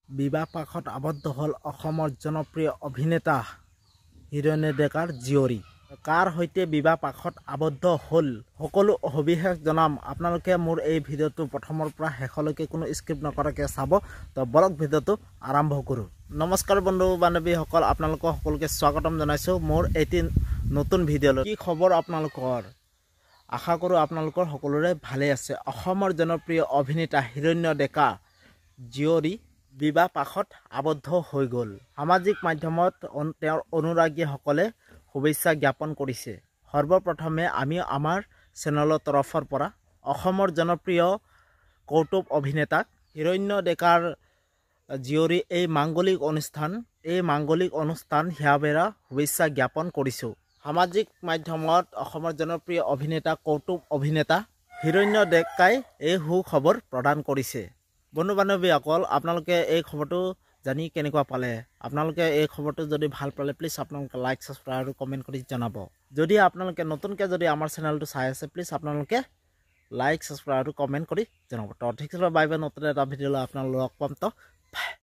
বিবাহ পাশত আবদ্ধ হল অসমৰ জনপ্ৰিয় অভিনেতা হিৰণ্য ডেকাৰ জীয়ৰী। কাৰ সৈতে বিবাহ পাশত আবদ্ধ হল সকলো সবিশেষ জনাম। আপোনালোকে মোৰ এই ভিডিঅ'টো প্ৰথমৰ পৰা শেষলৈকে কোনো স্ক্ৰিপ্ট নকৰাকৈ চাব। তো বলক ভিডিঅ'টো আৰম্ভ কৰোঁ। নমস্কাৰ বন্ধু বান্ধৱীসকল, আপোনালোকক সকলোকে স্বাগতম জনাইছোঁ মোৰ এটি নতুন ভিডিঅ'লৈ। কি খবৰ আপোনালোকৰ? আশা কৰোঁ আপোনালোকৰ সকলোৰে ভালে আছে। অসমৰ জনপ্ৰিয় অভিনেতা হিৰণ্য ডেকা জীয়ৰী বিবাহ পাশত আবদ্ধ হৈ গ'ল। সামাজিক মাধ্যমত তেওঁৰ অনুৰাগীসকলে শুভেচ্ছা জ্ঞাপন কৰিছে। সৰ্বপ্ৰথমে আমি আমাৰ চেনেলৰ তৰফৰ পৰা অসমৰ জনপ্ৰিয় কৌতুক অভিনেতা হিৰণ্য ডেকাৰ জীয়ৰী এই মাংগলিক অনুষ্ঠান হিয়াবেৰা শুভেচ্ছা জ্ঞাপন কৰিছোঁ। সামাজিক মাধ্যমত অসমৰ জনপ্ৰিয় অভিনেতা কৌতুক অভিনেতা হিৰণ্য ডেকাই এই সুখবৰ প্ৰদান কৰিছে। বন্ধু বান্ধৱীসকল, আপোনালোকে এই খবৰটো জানি কেনেকুৱা পালে? আপোনালোকে এই খবৰটো যদি ভাল পালে প্লিজ আপোনালোকে লাইক, ছাবস্ক্ৰাইব আৰু কমেণ্ট কৰি জনাব। যদি আপোনালোকে নতুনকৈ যদি আমাৰ চেনেলটো চাই আছে প্লিজ আপোনালোকে লাইক, ছাবস্ক্ৰাইব আৰু কমেণ্ট কৰি জনাব। তো ঠিক আছে, বাই বাই, নতুন এটা ভিডিঅ'লৈ আপোনালোক লগ পাম। তো